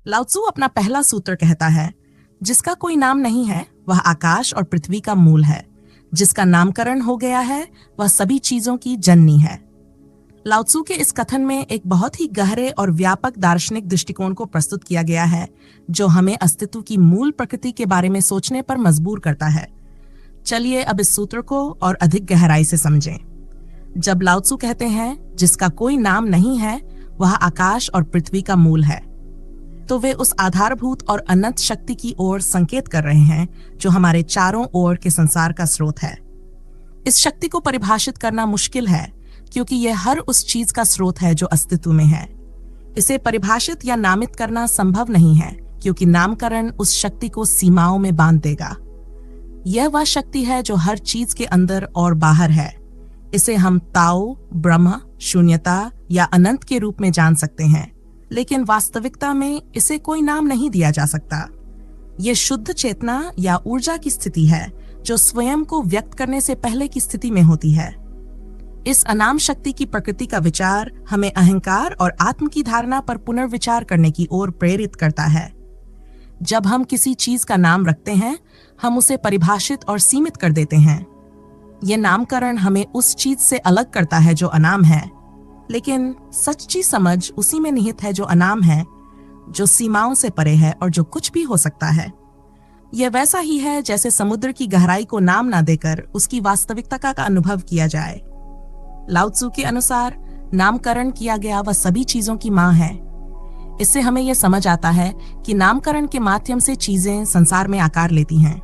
Lao Tzu अपना पहला सूत्र कहता है, जिसका कोई नाम नहीं है वह आकाश और पृथ्वी का मूल है। जिसका नामकरण हो गया है वह सभी चीजों की जननी है। लाओत्सु के इस कथन में एक बहुत ही गहरे और व्यापक दार्शनिक दृष्टिकोण को प्रस्तुत किया गया है, जो हमें अस्तित्व की मूल प्रकृति के बारे में सोचने पर मजबूर करता है। चलिए अब इस सूत्र को और अधिक गहराई से समझें। जब लाओत्सु कहते हैं जिसका कोई नाम नहीं है वह आकाश और पृथ्वी का मूल है, तो वे उस आधारभूत और अनंत शक्ति की ओर संकेत कर रहे हैं जो हमारे चारों ओर के संसार का स्रोत है। इस शक्ति को परिभाषित करना मुश्किल है क्योंकि यह हर उस चीज का स्रोत है जो अस्तित्व में है। इसे परिभाषित या नामित करना संभव नहीं है क्योंकि नामकरण उस शक्ति को सीमाओं में बांध देगा। यह वह शक्ति है जो हर चीज के अंदर और बाहर है। इसे हम ताओ, ब्रह्म, शून्यता या अनंत के रूप में जान सकते हैं, लेकिन वास्तविकता में इसे कोई नाम नहीं दिया जा सकता। यह शुद्ध चेतना या ऊर्जा की स्थिति है जो स्वयं को व्यक्त करने से पहले की स्थिति में होती है। इस अनाम शक्ति की प्रकृति का विचार हमें अहंकार और आत्म की धारणा पर पुनर्विचार करने की ओर प्रेरित करता है। जब हम किसी चीज का नाम रखते हैं, हम उसे परिभाषित और सीमित कर देते हैं। यह नामकरण हमें उस चीज से अलग करता है जो अनाम है, लेकिन सच्ची समझ उसी में निहित है जो अनाम है, जो सीमाओं से परे है और जो कुछ भी हो सकता है। यह वैसा ही है जैसे समुद्र की गहराई को नाम ना देकर उसकी वास्तविकता का अनुभव किया जाए। लाओत्सु के अनुसार नामकरण किया गया वह सभी चीजों की मां है। इससे हमें यह समझ आता है कि नामकरण के माध्यम से चीजें संसार में आकार लेती हैं।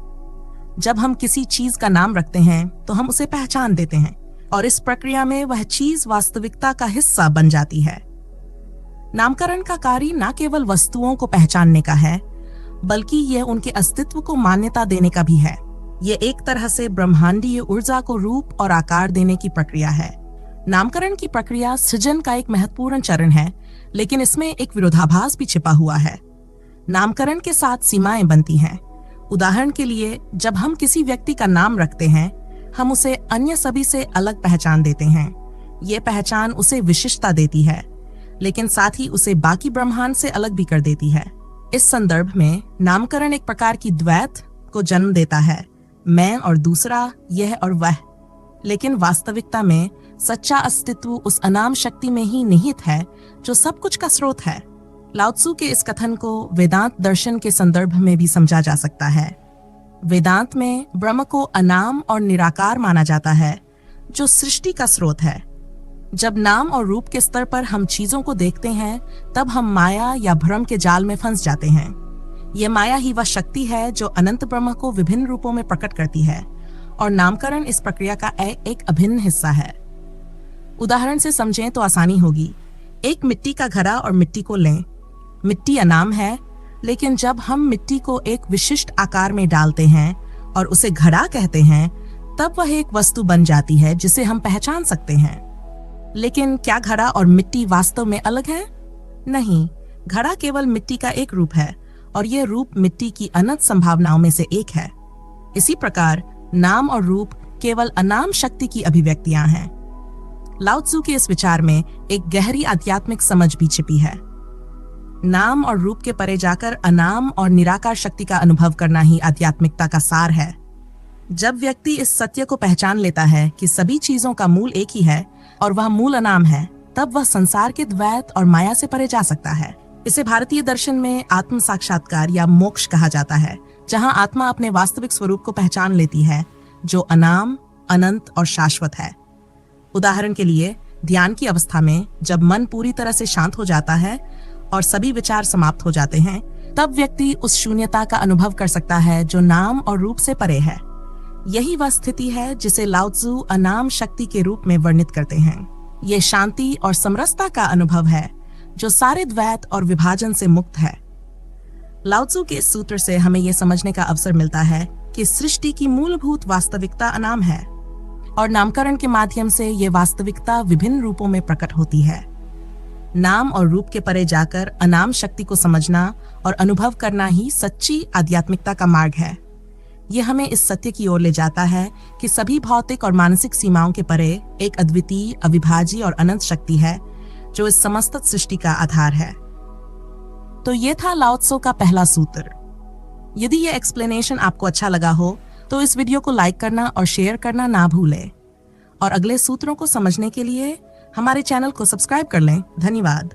जब हम किसी चीज का नाम रखते हैं तो हम उसे पहचान देते हैं और इस प्रक्रिया में वह चीज वास्तविकता का हिस्सा बन जाती है। नामकरण का कार्य न केवल वस्तुओं को पहचानने का है, बल्कि यह उनके अस्तित्व को मान्यता देने का भी है। यह एक तरह से ब्रह्मांडीय ऊर्जा को रूप और आकार देने की प्रक्रिया है। नामकरण की प्रक्रिया सृजन का एक महत्वपूर्ण चरण है, लेकिन इसमें एक विरोधाभास भी छिपा हुआ है। नामकरण के साथ सीमाएं बनती हैं। उदाहरण के लिए, जब हम किसी व्यक्ति का नाम रखते हैं, हम उसे अन्य सभी से अलग पहचान देते हैं। ये पहचान उसे विशिष्टता देती है, लेकिन साथ ही उसे बाकी ब्रह्मांड से अलग भी कर देती है। इस संदर्भ में नामकरण एक प्रकार की द्वैत को जन्म देता है, मैं और दूसरा, यह और वह। लेकिन वास्तविकता में सच्चा अस्तित्व उस अनाम शक्ति में ही निहित है जो सब कुछ का स्रोत है। लाओत्सु के इस कथन को वेदांत दर्शन के संदर्भ में भी समझा जा सकता है। वेदांत में ब्रह्म को अनाम और निराकार माना जाता है, जो सृष्टि का स्रोत है। जब नाम और रूप के स्तर पर हम चीजों को देखते हैं, तब हम माया या भ्रम के जाल में फंस जाते हैं। यह माया ही वह शक्ति है जो अनंत ब्रह्म को विभिन्न रूपों में प्रकट करती है, और नामकरण इस प्रक्रिया का एक अभिन्न हिस्सा है। उदाहरण से समझें तो आसानी होगी। एक मिट्टी का घड़ा और मिट्टी को लें। मिट्टी अनाम है, लेकिन जब हम मिट्टी को एक विशिष्ट आकार में डालते हैं और उसे घड़ा कहते हैं, तब वह एक वस्तु बन जाती है जिसे हम पहचान सकते हैं। लेकिन क्या घड़ा और मिट्टी वास्तव में अलग हैं? नहीं, घड़ा केवल मिट्टी का एक रूप है और यह रूप मिट्टी की अनंत संभावनाओं में से एक है। इसी प्रकार नाम और रूप केवल अनाम शक्ति की अभिव्यक्तियां हैं। लाओत्सु के इस विचार में एक गहरी आध्यात्मिक समझ भी छिपी है। नाम और रूप के परे जाकर अनाम और निराकार शक्ति का अनुभव करना ही आध्यात्मिकता का सार है। जब व्यक्ति इस सत्य को पहचान लेता है कि सभी चीजों का मूल एक ही है और वह मूल अनाम है, तब वह संसार के द्वैत और माया से परे जा सकता है। इसे भारतीय दर्शन में आत्म साक्षात्कार या मोक्ष कहा जाता है, जहां आत्मा अपने वास्तविक स्वरूप को पहचान लेती है, जो अनाम, अनंत और शाश्वत है। उदाहरण के लिए, ध्यान की अवस्था में जब मन पूरी तरह से शांत हो जाता है और सभी विचार समाप्त हो जाते हैं, तब व्यक्ति उस शून्यता का अनुभव कर सकता है जो नाम और रूप से परे है। यही वह स्थिति है जिसे लाओत्सु अनाम शक्ति के रूप में वर्णित करते हैं। ये शांति और समरसता का अनुभव है जो सारे द्वैत और विभाजन से मुक्त है। लाओत्सु के इस सूत्र से हमें यह समझने का अवसर मिलता है कि सृष्टि की मूलभूत वास्तविकता अनाम है और नामकरण के माध्यम से यह वास्तविकता विभिन्न रूपों में प्रकट होती है। नाम और रूप के परे जाकर अनाम शक्ति को समझना और अनुभव करना ही सच्ची आध्यात्मिकता का मार्ग है। यह हमें इस सत्य की ओर ले जाता है कि सभी भौतिक और मानसिक सीमाओं के परे एक अद्वितीय, अविभाज्य और अनंत शक्ति है जो इस समस्त सृष्टि का आधार है। तो ये था लाओ त्सो का पहला सूत्र। यदि ये एक्सप्लेनेशन आपको अच्छा लगा हो तो इस वीडियो को लाइक करना और शेयर करना ना भूलें। और अगले सूत्रों को समझने के लिए हमारे चैनल को सब्सक्राइब कर लें। धन्यवाद।